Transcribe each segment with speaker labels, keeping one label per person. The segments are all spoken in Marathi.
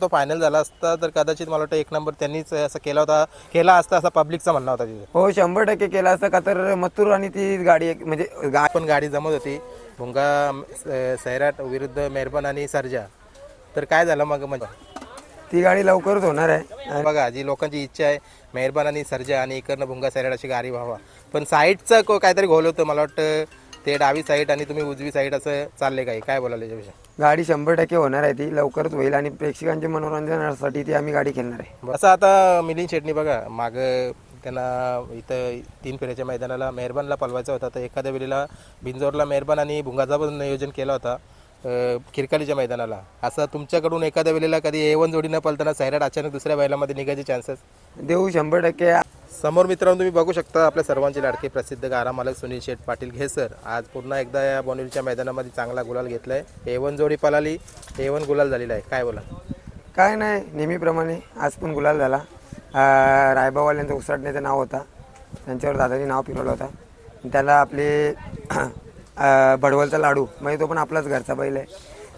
Speaker 1: तो फायनल झाला असता तर कदाचित मला वाटतं एक नंबर त्यांनीच असं केला असता असं पब्लिकचा म्हणणं होता तिथे.
Speaker 2: हो 100% केला असता का तर मथुर आणि ती गाडी म्हणजे
Speaker 1: पण गाडी जमत होती भुंगा सैराट विरुद्ध मेहरबान आणि सर्जा. तर काय झालं मग म्हणजे
Speaker 2: ती गाडी लवकरच होणार आहे.
Speaker 1: बघा जी लोकांची इच्छा आहे मेहरबान आणि सर्जा आणि इकडनं भुंगा सैराट अशी गाडी व्हावा, पण साईडचं काहीतरी घोल होतं मला वाटतं. ते डावी साईड आणि तुम्ही उजवी साईड असं चालले काय बोलायला याच्याविषयी?
Speaker 2: गाडी 100% होणार आहे, ती लवकरच होईल आणि प्रेक्षकांच्या मनोरंजनासाठी ती आम्ही गाडी खेळणार आहे.
Speaker 1: असं आता मिलिंद शेटणी बघा माग त्यांना इथं 3 फेऱ्याच्या मैदानाला मेहरबानला पलवायचा होता, तर एखाद्या वेळेला बिंजोरला मेहरबान आणि भुंगाचा पण नियोजन केला होता खिरकालीच्या मैदानाला. असं तुमच्याकडून एखाद्या वेळेला कधी A1 जोडी न पलताना सैराट अचानक दुसऱ्या बैलामध्ये निघायचे चान्सेस
Speaker 2: देऊ 100%.
Speaker 1: समोर मित्रांनो तुम्ही बघू शकता आपल्या सर्वांचे लाडके प्रसिद्ध गारा मालक सुनील शेठ पाटील घेसर आज पुन्हा एकदा या बोनिवलीच्या मैदानामध्ये चांगला गुलाल घेतलाय. A1 जोडी पळाली, A1 गुलाल झालेला आहे. काय बोला?
Speaker 2: काय नाही, नेहमीप्रमाणे आज पण गुलाल झाला. रायबावाल्यांचा उसाटण्याचं नाव होता, त्यांच्यावर दादानी नाव फिरवलं होता. त्याला आपले भडवलचा लाडू म्हणजे तो पण आपलाच घरचा बैल आहे.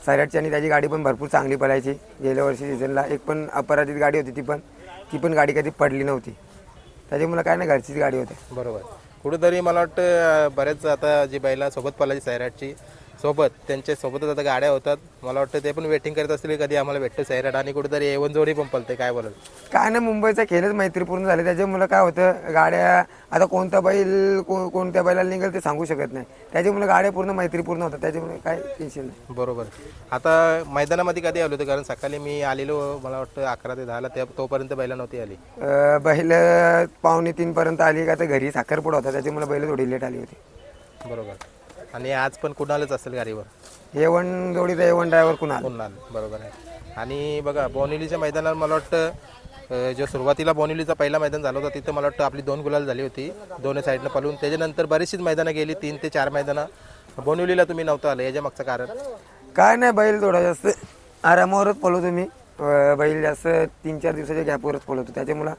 Speaker 2: सैराटची आणि त्याची गाडी पण भरपूर चांगली पळायची. गेल्या वर्षी सीझनला एक पण अपराजित गाडी होती, ती पण गाडी कधी पडली नव्हती. त्याच्यामुळे काय नाही, घरचीच गाडी होती.
Speaker 1: बरोबर. कुठेतरी मला वाटतं बरेच आता जी बैला सोबत पळायची सैराटची सोबत त्यांच्या सोबतच आता गाड्या होतात. मला वाटतं ते पण वेटिंग करत असतील कधी आम्हाला भेटतं सैराट आणि कुठेतरी A1 जोडी पण पळते. काय बोलाल?
Speaker 2: काय नाही, मुंबईचा खेळच मैत्रीपूर्ण झाले. त्याच्यामुळे काय होतं, गाड्या आता कोणता बैल कोणत्या बैलाला निघेल ते सांगू शकत नाही. त्याच्यामुळे गाड्या पूर्ण मैत्रीपूर्ण होतात, त्याच्यामुळे काय टेन्शन नाही.
Speaker 1: बरोबर. आता मैदानामध्ये कधी आलो होतं? कारण सकाळी मी आलेलो मला वाटतं 11 ते 10ला, तोपर्यंत बैला नव्हती आली.
Speaker 2: बैल 2:45 पर्यंत आली का तर घरी साखरपुडा होता, त्याच्यामुळे बैल थोडी लेट आली होती.
Speaker 1: बरोबर. आणि आज पण कुणालच असेल गाडीवर?
Speaker 2: A1 जोडीचा A1 ड्रायव्हर कुणाल.
Speaker 1: बरोबर आहे. आणि बघा बोनिवलीच्या मैदानात मला वाटतं जो सुरुवातीला बोनिवलीचा पहिला मैदान झालं होतं तिथं मला वाटतं आपली 2 गुलाल झाली होती दोन्ही साईडनं पळून. त्याच्यानंतर बरीचशीच मैदानं गेली, 3 ते 4 मैदानं. बोनिवलीला तुम्ही नव्हतं आलं, याच्या मागचं कारण
Speaker 2: काय नाही, बैल थोडा जास्त आरामावरच पळवतो मी. बैल जास्त 3-4 दिवसाच्या गॅपवरच पळवतो, त्याच्यामुळं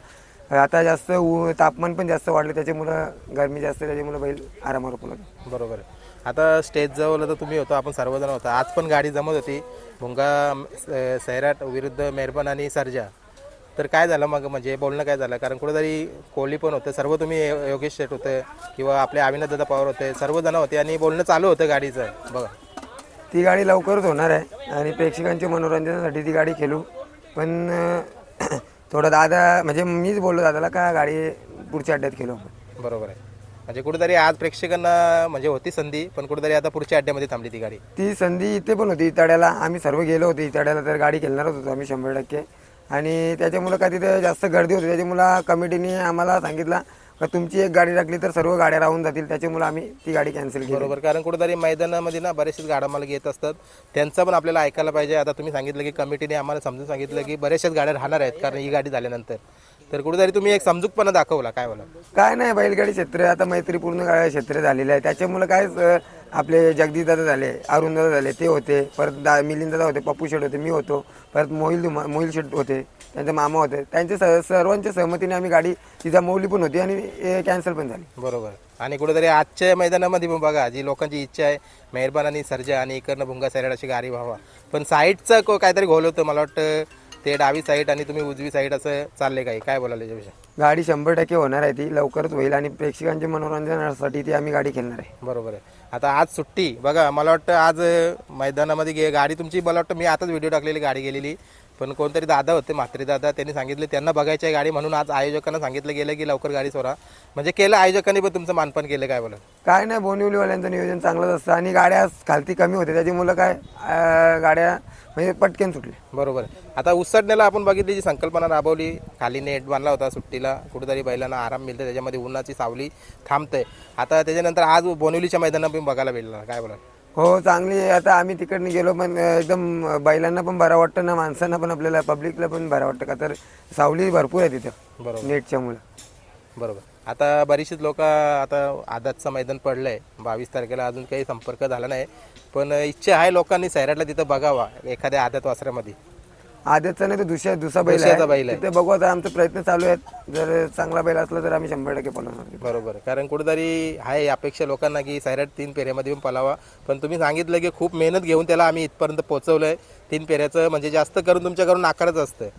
Speaker 2: आता जास्त तापमान पण जास्त वाढलं, त्याच्यामुळं गरमी जास्त, त्याच्यामुळं बैल आरामावर पळवतो.
Speaker 1: बरोबर आहे. आता स्टेज जवळ तर तुम्ही होता, आपण सर्वजण होता. आज पण गाडी जमत होती भुंगा सैराट विरुद्ध मेहरबान आणि सर्जा. तर काय झालं मग म्हणजे बोलणं काय झालं? कारण कुठेतरी कोहली पण होतं, सर्व तुम्ही योगेश शेठ होते किंवा आपले अविनाश दादा पवार होते, सर्वजण होते आणि बोलणं चालू होतं गाडीचं. बघा
Speaker 2: ती गाडी लवकरच होणार आहे आणि प्रेक्षकांच्या मनोरंजनासाठी ती गाडी खेळू. पण थोडं दादा म्हणजे मीच बोललो दादाला का गाडी पुढच्या अड्ड्यात खेळू आपण.
Speaker 1: बरोबर आहे. म्हणजे कुठेतरी आज प्रेक्षकांना म्हणजे होती संधी, पण कुठेतरी आता पुढच्या अड्ड्यामध्ये थांबली ती गाडी.
Speaker 2: ती संधी इथे पण होती इताड्याला, आम्ही सर्व गेलो होतो इताड्याला, तर गाडी खेळणारच होतो आम्ही 100%. आणि त्याच्यामुळं का तिथे जास्त गर्दी होती, त्याच्यामुळं कमिटीने आम्हाला सांगितलं का तुमची एक गाडी टाकली तर सर्व गाड्या राहून जातील, त्याच्यामुळे आम्ही ती गाडी कॅन्सल केली.
Speaker 1: बरोबर. कारण कुठेतरी मैदानामध्ये ना बरेचसेच गाड्या मला घेत असतात, त्यांचं पण आपल्याला ऐकायला पाहिजे. आता तुम्ही सांगितलं की कमिटीने आम्हाला समजून सांगितलं की बऱ्याचशाच गाड्या राहणार आहेत कारण ही गाडी झाल्यानंतर, तर कुठेतरी तुम्ही एक समजूकपणा दाखवला. काय बोला?
Speaker 2: काय नाही, बैलगाडी क्षेत्र आता मैत्रीपूर्ण क्षेत्र झालेलं आहे, त्याच्यामुळे काय आपले जगदीश दादा झाले, अरुण दादा झाले, ते होते, परत मिलिंद दादा होते, पप्पू शेठ होते, मी होतो, परत मोहिल शेठ होते, त्यांचे मामा होते. त्यांच्या सर्वांच्या सहमतीने आम्ही गाडी तिचा मौली पण होती आणि कॅन्सल पण झाली.
Speaker 1: बरोबर. आणि कुठेतरी आजच्या मैदानामध्ये पण बघा जी लोकांची इच्छा आहे मेहरबान आणि सर्जा आणि इकडनं भुंगा सैराट अशी गाडी व्हावा, पण साईडचं काहीतरी घोल होतं मला वाटतं. ते डावी साईड आणि तुम्ही उजवी साईड असं चालले काय बोलायला याच्याविषयी?
Speaker 2: गाडी 100% होणार आहे, ती लवकरच होईल आणि प्रेक्षकांच्या मनोरंजनासाठी ती आम्ही गाडी खेळणार आहे.
Speaker 1: बरोबर आहे. आता आज सुट्टी बघा, मला वाटतं आज मैदानामध्ये गाडी तुमची मला वाटतं मी आताच व्हिडिओ टाकलेली गाडी गेलेली, पण कोणतरी दादा होते म्हात्रे दादा, त्यांनी सांगितले त्यांना बघायची आहे गाडी, म्हणून आज आयोजकांना सांगितलं गेलं की लवकर गाडी सोडा. म्हणजे केलं आयोजकांनी, पण तुमचं मानपान केलं. काय बोला?
Speaker 2: काय नाही, बोनिवलीवाल्यांचं नियोजन चांगलंच असतं आणि गाड्या खालती कमी होते, त्याच्यामुळं काय गाड्या म्हणजे पटकन सुटले.
Speaker 1: बरोबर. आता उसडण्याला आपण बघितली जी संकल्पना राबवली, खाली नेट बांधला होता सुट्टीला, कुठेतरी बैलांना आराम मिळतं, त्याच्यामध्ये उन्हाची सावली थांबते. आता त्याच्यानंतर आज बोनिवलीच्या मैदानात पण बघायला भेटला. काय बोला?
Speaker 2: हो, चांगली. आता आम्ही तिकडनं गेलो पण एकदम बैलांना पण बरं वाटतं ना, माणसांना पण, आपल्याला पब्लिकला पण बरं वाटतं का तर सावली भरपूर आहे तिथं.
Speaker 1: बरोबर.
Speaker 2: नेटच्या मुळे.
Speaker 1: बरोबर. आता बरीचशीच लोक आता आदातचं मैदान पडलं आहे 22 तारखेला, अजून काही संपर्क झाला नाही, पण इच्छा आहे लोकांनी सैराटला तिथं बघावा एखाद्या आदत वासरामध्ये.
Speaker 2: आधीचा नाही तर दुसरा बैल
Speaker 1: दुसऱ्याचा बैल
Speaker 2: आहे
Speaker 1: आहे.
Speaker 2: तिथे बघू आता आमचे प्रयत्न चालू आहेत जर चांगला बैल असला तर आम्ही 100% पळवणार.
Speaker 1: बरोबर आहे. कारण कुठेतरी आहे अपेक्षा लोकांना की सैराट 3 फेऱ्यामध्ये येऊन पलावा, पण तुम्ही सांगितलं की खूप मेहनत घेऊन त्याला आम्ही इथपर्यंत पोहोचवलं आहे. 3 फेऱ्याचं म्हणजे जास्त करून तुमच्याकडून नाकारच असतं.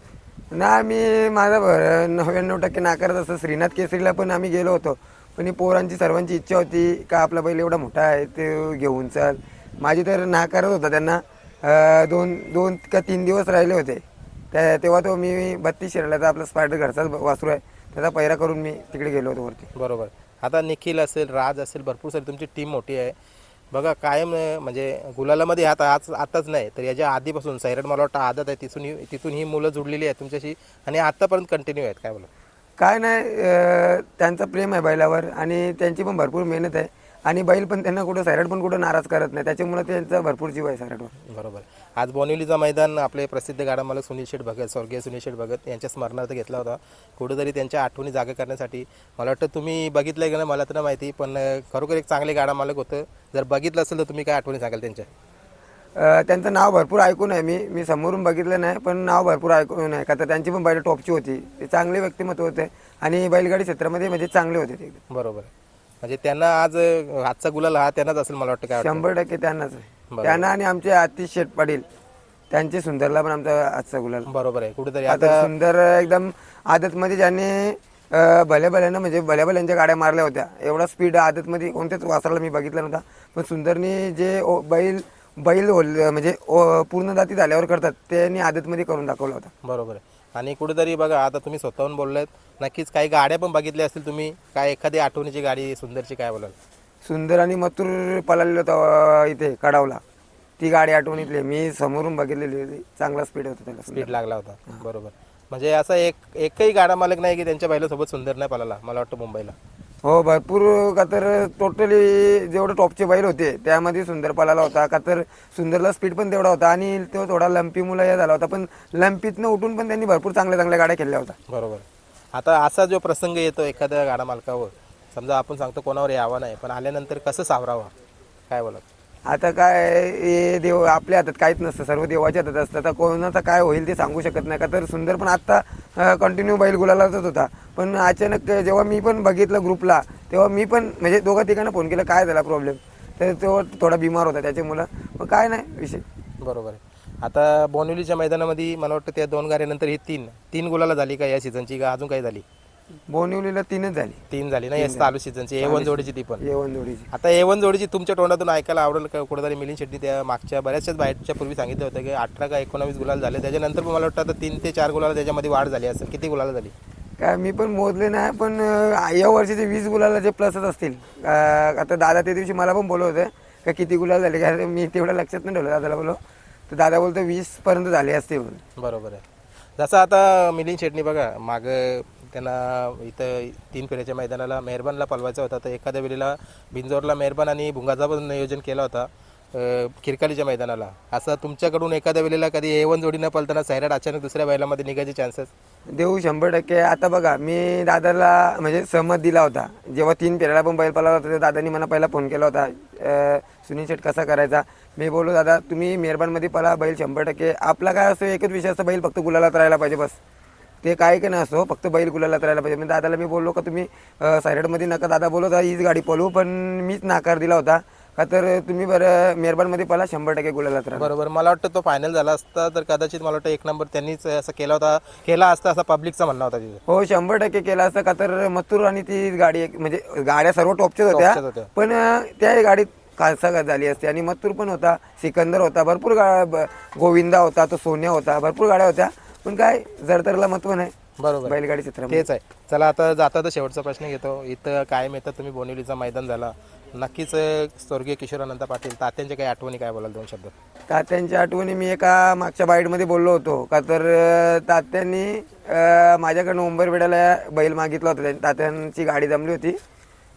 Speaker 2: ना आम्ही माझा 99% नाकारत असतो. श्रीनाथ केसरीला पण आम्ही गेलो होतो, पण ही पोरांची सर्वांची इच्छा होती का आपला बैल एवढा मोठा आहे ते घेऊन चल. माझी तर नाकारत होता त्यांना. 2 का 3 दिवस राहिले होते तेव्हा तो मी 32 शिरल्याचा आपला स्पायडर घरचाच वासरू आहे त्याचा पैरा करून मी तिकडे गेलो होतो वरती.
Speaker 1: बरोबर. आता निखिल असेल, राज असेल, भरपूर सारी तुमची टीम मोठी आहे बघा. कायम म्हणजे गुलालामध्ये आताच नाही तर याच्या आधीपासून सैराट मला वाटतं आदत आहे, तिथून ही मुलं जुडलेली आहेत तुमच्याशी आणि आतापर्यंत कंटिन्यू आहेत. काय बोला?
Speaker 2: काय नाही, त्यांचं प्रेम आहे बैलावर आणि त्यांची पण भरपूर मेहनत आहे आणि बैल पण त्यांना कुठं सैराट पण कुठं नाराज करत नाही, त्याच्यामुळे त्यांचा भरपूर जीव आहे सैराटवर.
Speaker 1: बरोबर. आज बोनिवलीचा मैदान आपले प्रसिद्ध गाडा मालक सुनील शेठ भगत, स्वर्गीय सुनील शेठ भगत यांच्या स्मरणार्थ घेतला होता. कुठेतरी त्यांच्या आठवणी जागा करण्यासाठी. मला वाटतं तुम्ही बघितलं की नाही मला तर नाही माहिती, पण खरोखर एक चांगले गाडा मालक होतं. जर बघितलं असेल तर तुम्ही काय आठवणी सांगाल त्यांच्या?
Speaker 2: त्यांचं नाव भरपूर ऐकून आहे मी समोरून बघितलं नाही पण नाव भरपूर ऐकून आहे का तर त्यांची पण बैल टॉपची होती. ते चांगले व्यक्तिमत्व होते आणि बैलगाडी क्षेत्रामध्ये म्हणजे चांगले होते ते.
Speaker 1: बरोबर. म्हणजे त्यांना आजचा गुलाल हा त्यांनाच असेल मला वाटतं. काय
Speaker 2: 100% त्यांनाच आहे. त्यांना आणि आमचे आतिश शेठ पाटील त्यांचे सुंदरला पण आमचा आजचा गुलाल.
Speaker 1: बरोबर आहे. कुठेतरी
Speaker 2: आता सुंदर एकदम आदतमध्ये ज्यांनी भल्या म्हणजे भल्या गाड्या मारल्या होत्या. एवढा स्पीड आदतमध्ये कोणत्याच वासराला मी बघितला नव्हता, पण सुंदरनी जे बैल म्हणजे पूर्ण जाती झाल्यावर करतात त्यांनी आदतमध्ये करून दाखवला होता.
Speaker 1: बरोबर आहे. आणि कुठेतरी बघा आता तुम्ही स्वतःहून बोललात, नक्कीच काही गाड्या पण बघितल्या असतील तुम्ही. काय एखादी आठवणीची गाडी सुंदरची काय बोलाल?
Speaker 2: सुंदर आणि मथुर पळालेलं होतं इथे कडावला, ती गाडी आठवणीतली मी समोरून बघितलेली होती. चांगला स्पीड होता त्याला,
Speaker 1: स्पीड लागला होता. बरोबर. म्हणजे असा एकही गाडा मालक नाही की त्यांच्या बैलासोबत सुंदर नाही पळाला मला वाटतं मुंबईला.
Speaker 2: हो भरपूर. का तर टोटली जेवढे टॉपचे बैल होते त्यामध्ये सुंदर पळाला होता. का तर सुंदरला स्पीड पण तेवढा होता आणि तो थोडा लंपी मुलं झाला होता, पण लंपीतनं उठून पण त्यांनी भरपूर चांगल्या गाड्या खेळल्या होत्या.
Speaker 1: बरोबर. आता असा जो प्रसंग येतो एखाद्या गाडा मालकावर, समजा आपण सांगतो कोणावर यावं नाही, पण आल्यानंतर कसं सावरावं काय बोला?
Speaker 2: आता काय हे देव आपल्या हातात काहीच नसतं, सर्व देवाच्या हातात असतं. आता कोणाचं काय होईल ते सांगू शकत नाही. का तर सुंदर पण आत्ता कंटिन्यू बैल गुलालाच होता, पण अचानक जेव्हा मी पण बघितलं ग्रुपला तेव्हा मी पण म्हणजे दोघा तिघांना फोन केला काय झाला प्रॉब्लेम, तर तो थोडा बिमार होता त्याच्यामुळं. मग काय नाही विषय.
Speaker 1: बरोबर आहे. आता बोनिवलीच्या मैदानामध्ये मला वाटतं त्या 2 गाड्यानंतर ही तीन गुलाला झाली का या सीझनची, का अजून काही झाली?
Speaker 2: बोनिवलीला 3च झाली.
Speaker 1: 3 झाली ना या चालू सीझनची. A1 जोडीची ती पण.
Speaker 2: A1 जोडीची.
Speaker 1: आता A1 जोडीची तुमच्या तोंडातून ऐकायला आवडेल का? कुठेतरी मिलिंद शेट्टी त्या मागच्या बऱ्याचशाच बाहेरच्या पूर्वी सांगितलं होतं की 18 का 19 गुलाल झाले. त्याच्यानंतर पण मला वाटतं आता 3 ते 4 गुलाल त्याच्यामध्ये वाढ झाली असेल. किती गुलाल झाली
Speaker 2: काय मी पण मोजले नाही, पण या वर्षीचे 20 गुलालाचे प्लसच असतील. आता दादा त्या दिवशी मला पण बोलत होते का किती गुलाल झाले, काय मी तेवढं लक्षात नाही ठेवलं. दादाला बोलो तर दादा बोलतो 20 पर्यंत झाले असते म्हणून.
Speaker 1: बरोबर आहे. जसं आता मिलिंद शेट्टी बघा मागं त्यांना इथं 3 फेऱ्याच्या मैदानाला मेहरबानला पळवायचा होता, तर एखाद्या वेळेला बिंजोरला मेहरबान आणि भुंगाचा पण नियोजन केला होता खिरकालीच्या मैदानाला. असं तुमच्याकडून एखाद्या वेळेला कधी A1 जोडी न पळताना सैराट अचानक दुसऱ्या बैलामध्ये निघायचे चान्सेस?
Speaker 2: देऊ 100%. आता बघा मी दादाला म्हणजे सहमत दिला होता जेव्हा 3 फेऱ्याला पण बैल पळाला होता, तर दादानी मला पहिला फोन केला होता सुनील शेट कसा करायचा. मी बोललो दादा तुम्ही मेहरबानमध्ये पळा बैल 100%. आपला काय असतो एकच विषय असतो, बैल फक्त गुलालात राहायला पाहिजे बस. ते काय की नाही असो, फक्त बैल गुलालात राहायला पाहिजे. मी दादाला मी बोललो का तुम्ही सैराटमध्ये नका. दादा बोलत हीच गाडी पळू, पण मीच नाकार दिला होता का तर तुम्ही बरं मेहरबानमध्ये पळा 100% गुलालात राहा.
Speaker 1: बरोबर. मला वाटतं तो फायनल झाला असता तर कदाचित मला वाटतं 1 नंबर त्यांनीच असं केला असता असं पब्लिकचा म्हणणं होता तिथे.
Speaker 2: हो 100% केला असता. का तर मथुर आणि ती गाडी म्हणजे गाड्या सर्व टॉपच्याच होत्या, पण त्या गाडीत खालसा झाली असते. आणि मथुर पण होता, सिकंदर होता, भरपूर गोविंदा होता, तो सोन्या होता, भरपूर गाड्या होत्या, पण काय जरतरला महत्व नाही.
Speaker 1: बरोबर.
Speaker 2: बैलगाडी क्षेत्रामध्ये
Speaker 1: तेच आहे. चला आता जाता तर शेवटचा प्रश्न घेतो. इथं कायम येतात तुम्ही बोनिवलीचा मैदान झाला, नक्कीच स्वर्गीय किशोरानंद पाटील तात्यांच्या काही आठवणी काय बोलाल 2 शब्द?
Speaker 2: तात्यांच्या आठवणी मी एका मागच्या बाईटमध्ये बोललो होतो का तर तात्यांनी माझ्याकडनं उंबरपेड्याला बैल मागितला होता. तात्यांची गाडी जमली होती,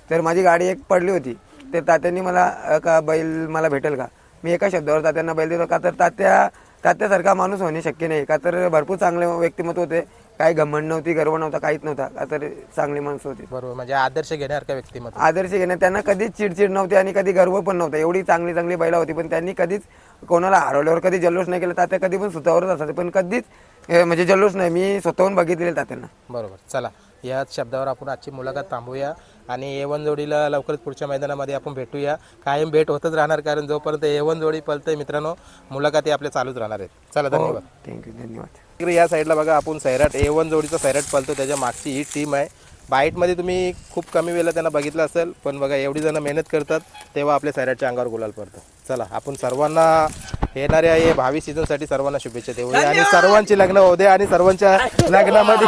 Speaker 2: तर माझी गाडी एक पडली होती, तर तात्यांनी मला का बैल मला भेटेल का. मी एका शब्दावर तात्यांना बैल देतो. का तर तात्यासारखा माणूस होणे शक्य नाही. का तर भरपूर चांगले व्यक्तिमत्व होते. काही घमंड नव्हती, गर्व नव्हता, काहीच नव्हता. का तर चांगली माणसं होती.
Speaker 1: बरोबर, म्हणजे आदर्श घेण्यासारखं व्यक्तिमत्व.
Speaker 2: आदर्श घेण्यात त्यांना कधीच चिडचिड नव्हती आणि कधी गर्व पण नव्हता. एवढी चांगली चांगली बैला होती, पण त्यांनी कधीच कोणाला हरवल्यावर कधी जल्लोष नाही केला. तात्या कधी पण सुतावरच असायचे, पण कधीच म्हणजे जल्लोष नाही. मी स्वतःहून बघितलेलं तात्यांना.
Speaker 1: बरोबर. चला, याच शब्दावर आपण आजची मुलाखत थांबूया आणि A1 जोडीला लवकरच पुढच्या मैदानामध्ये आपण भेटूया. कायम भेट होतच राहणार, कारण जोपर्यंत A1 जोडी पळते मित्रांनो, मुलाखती आपल्या चालूच राहणार आहेत. चला, धन्यवाद.
Speaker 2: थँक्यू, धन्यवाद.
Speaker 1: इकडे या साईडला बघा, आपण सैराट A1 जोडीचा सैराट पळतो, त्याच्या मागची ही टीम आहे. बाईटमध्ये तुम्ही खूप कमी वेळेला त्यांना बघितलं असेल, पण बघा एवढी जण मेहनत करतात तेव्हा आपल्या सैराटच्या अंगावर गुलाल पडतं. चला, आपण सर्वांना येणाऱ्या हे भावी सीझनसाठी सर्वांना शुभेच्छा देऊया आणि सर्वांची लग्न होऊ दे आणि सर्वांच्या लग्नामध्ये